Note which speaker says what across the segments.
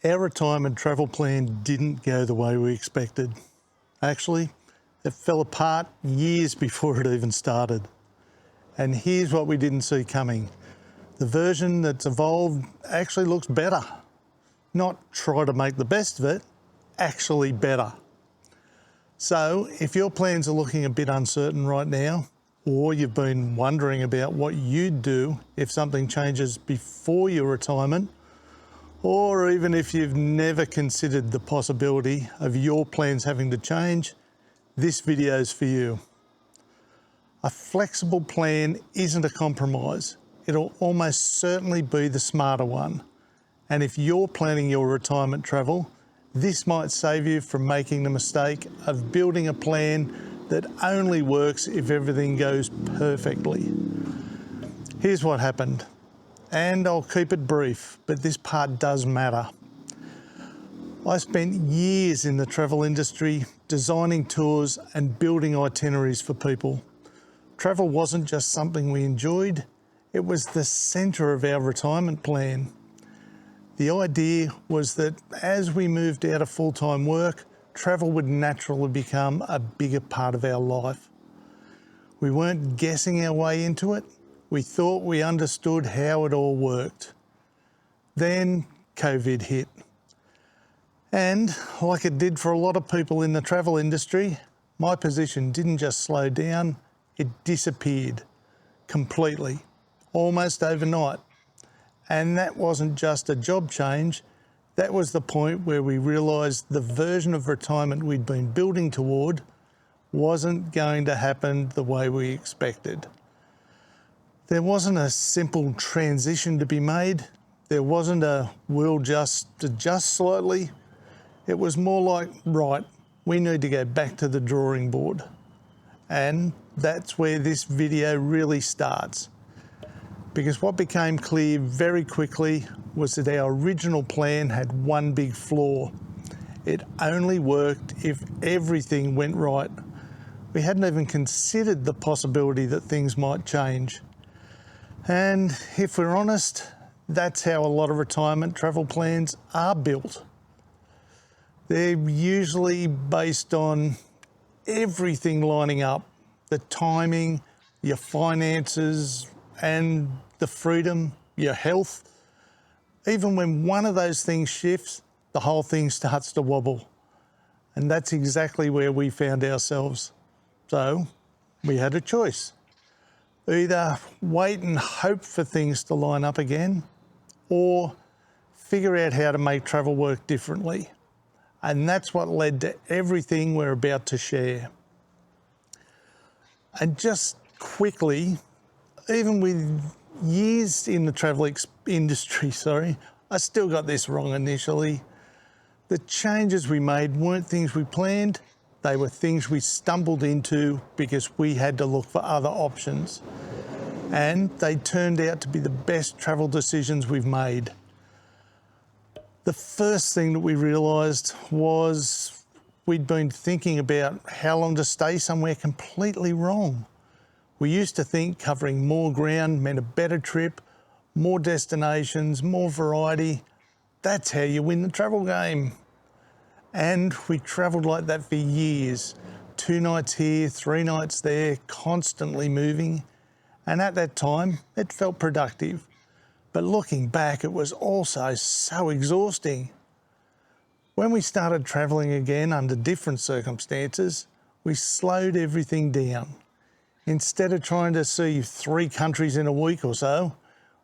Speaker 1: Our retirement travel plan didn't go the way we expected. Actually, it fell apart years before it even started. And here's what we didn't see coming. The version that's evolved actually looks better. Not try to make the best of it, actually better. So if your plans are looking a bit uncertain right now, or you've been wondering about what you'd do if something changes before your retirement, or even if you've never considered the possibility of your plans having to change, this video is for you. A flexible plan isn't a compromise. It'll almost certainly be the smarter one. And if you're planning your retirement travel, this might save you from making the mistake of building a plan that only works if everything goes perfectly. Here's what happened, and I'll keep it brief, but this part does matter. I spent years in the travel industry designing tours and building itineraries for people. Travel wasn't just something we enjoyed, it was the centre of our retirement plan. The idea was that as we moved out of full-time work, travel would naturally become a bigger part of our life. We weren't guessing our way into it. We thought we understood how it all worked. Then COVID hit. And like it did for a lot of people in the travel industry, my position didn't just slow down, it disappeared completely, almost overnight. And that wasn't just a job change, that was the point where we realised the version of retirement we'd been building toward wasn't going to happen the way we expected. There wasn't a simple transition to be made. There wasn't a we'll just adjust slightly. It was more like, right, we need to go back to the drawing board. And that's where this video really starts. Because what became clear very quickly was that our original plan had one big flaw. It only worked if everything went right. We hadn't even considered the possibility that things might change. And if we're honest, that's how a lot of retirement travel plans are built. They're usually based on everything lining up, the timing, your finances, and the freedom, your health. Even when one of those things shifts, the whole thing starts to wobble. And that's exactly where we found ourselves. So we had a choice. Either wait and hope for things to line up again, or figure out how to make travel work differently. And that's what led to everything we're about to share. And just quickly, even with years in the travel industry, I still got this wrong initially. The changes we made weren't things we planned, they were things we stumbled into because we had to look for other options. And they turned out to be the best travel decisions we've made. The first thing that we realised was we'd been thinking about how long to stay somewhere completely wrong. We used to think covering more ground meant a better trip, more destinations, more variety. That's how you win the travel game. And we travelled like that for years. 2 nights here, 3 nights there, constantly moving. And at that time, it felt productive. But looking back, it was also so exhausting. When we started travelling again under different circumstances, we slowed everything down. Instead of trying to see 3 countries in a week or so,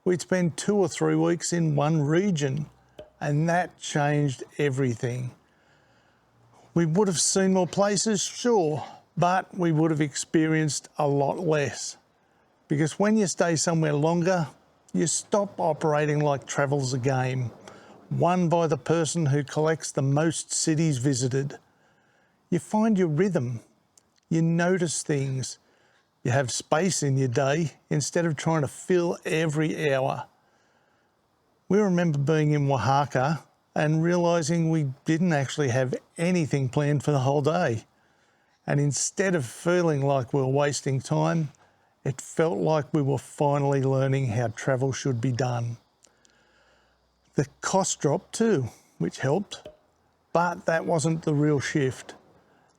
Speaker 1: we'd spend 2 or 3 weeks in one region, and that changed everything. We would have seen more places, sure, but we would have experienced a lot less. Because when you stay somewhere longer, you stop operating like travel's a game, won by the person who collects the most cities visited. You find your rhythm, you notice things, you have space in your day instead of trying to fill every hour. We remember being in Oaxaca and realising we didn't actually have anything planned for the whole day. And instead of feeling like we were wasting time, it felt like we were finally learning how travel should be done. The cost dropped too. which helped, but that wasn't the real shift.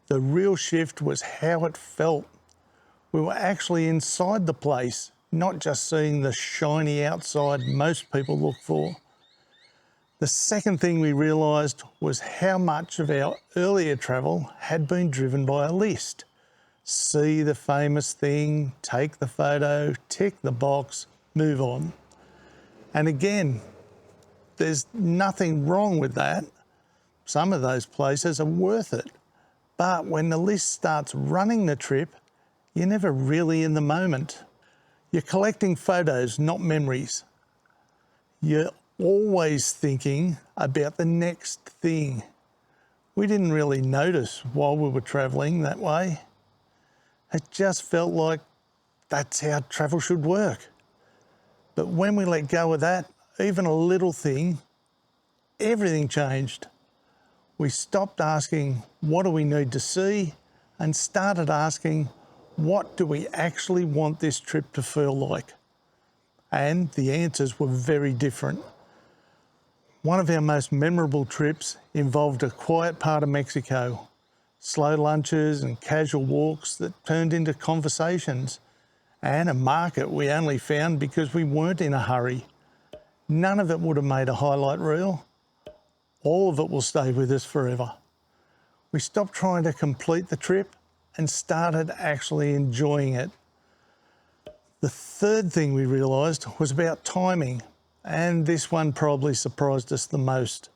Speaker 1: The real shift was how it felt. We were actually inside the place, not just seeing the shiny outside most people look for. The second thing we realised was how much of our earlier travel had been driven by a list. See the famous thing, take the photo, tick the box, move on. And again, there's nothing wrong with that. Some of those places are worth it. But when the list starts running the trip, you're never really in the moment. You're collecting photos, not memories. You're always thinking about the next thing. We didn't really notice while we were travelling that way. It just felt like that's how travel should work. But when we let go of that, even a little thing, everything changed. We stopped asking, what do we need to see? And started asking, what do we actually want this trip to feel like? And the answers were very different. One of our most memorable trips involved a quiet part of Mexico, slow lunches and casual walks that turned into conversations, and a market we only found because we weren't in a hurry. None of it would have made a highlight reel. All of it will stay with us forever. We stopped trying to complete the trip and started actually enjoying it. The third thing we realised was about timing, and this one probably surprised us the most.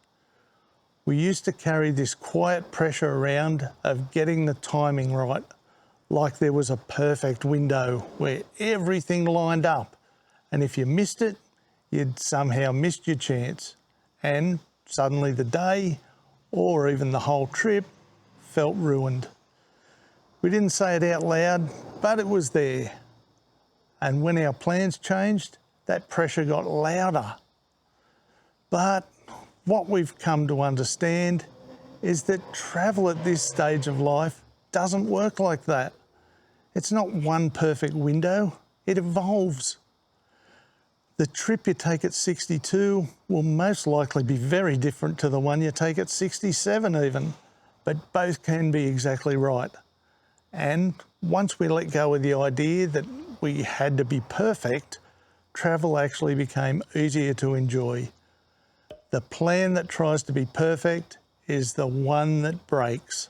Speaker 1: We used to carry this quiet pressure around of getting the timing right, like there was a perfect window where everything lined up, and if you missed it, you'd somehow missed your chance, and suddenly the day, or even the whole trip, felt ruined. We didn't say it out loud, but it was there. And when our plans changed, that pressure got louder. But what we've come to understand is that travel at this stage of life doesn't work like that. It's not one perfect window, it evolves. The trip you take at 62 will most likely be very different to the one you take at 67 even, but both can be exactly right. And once we let go of the idea that we had to be perfect, travel actually became easier to enjoy. The plan that tries to be perfect is the one that breaks.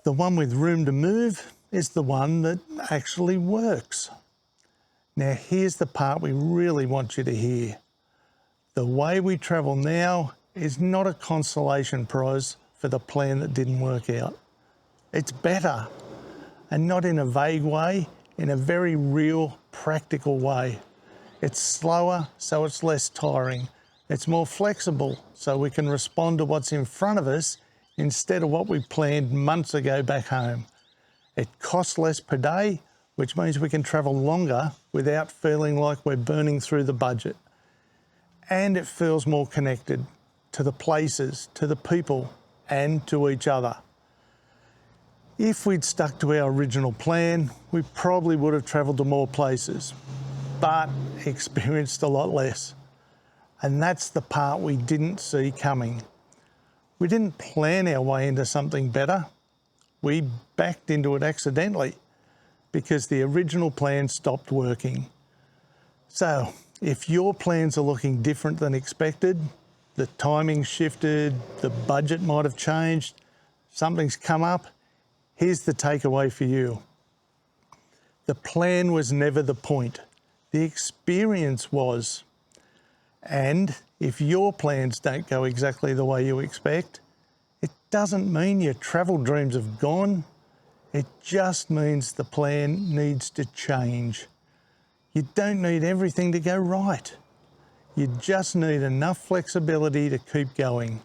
Speaker 1: The one with room to move is the one that actually works. Now here's the part we really want you to hear. The way we travel now is not a consolation prize for the plan that didn't work out. It's better, and not in a vague way, in a very real, practical way. It's slower, so it's less tiring. It's more flexible, so we can respond to what's in front of us instead of what we planned months ago back home. It costs less per day, which means we can travel longer without feeling like we're burning through the budget. And it feels more connected to the places, to the people, and to each other. If we'd stuck to our original plan, we probably would have travelled to more places, but experienced a lot less. And that's the part we didn't see coming. We didn't plan our way into something better. We backed into it accidentally because the original plan stopped working. So if your plans are looking different than expected, the timing shifted, the budget might have changed, something's come up, here's the takeaway for you. The plan was never the point. The experience was. And if your plans don't go exactly the way you expect, it doesn't mean your travel dreams have gone. It just means the plan needs to change. You don't need everything to go right. You just need enough flexibility to keep going.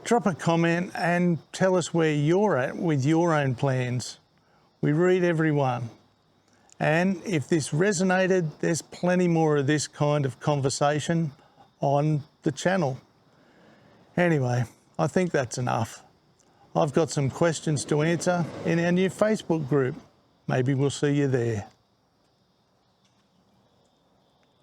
Speaker 1: Drop a comment and tell us where you're at with your own plans. We read every one. And if this resonated, there's plenty more of this kind of conversation on the channel. Anyway, I think that's enough. I've got some questions to answer in our new Facebook group. Maybe we'll see you there.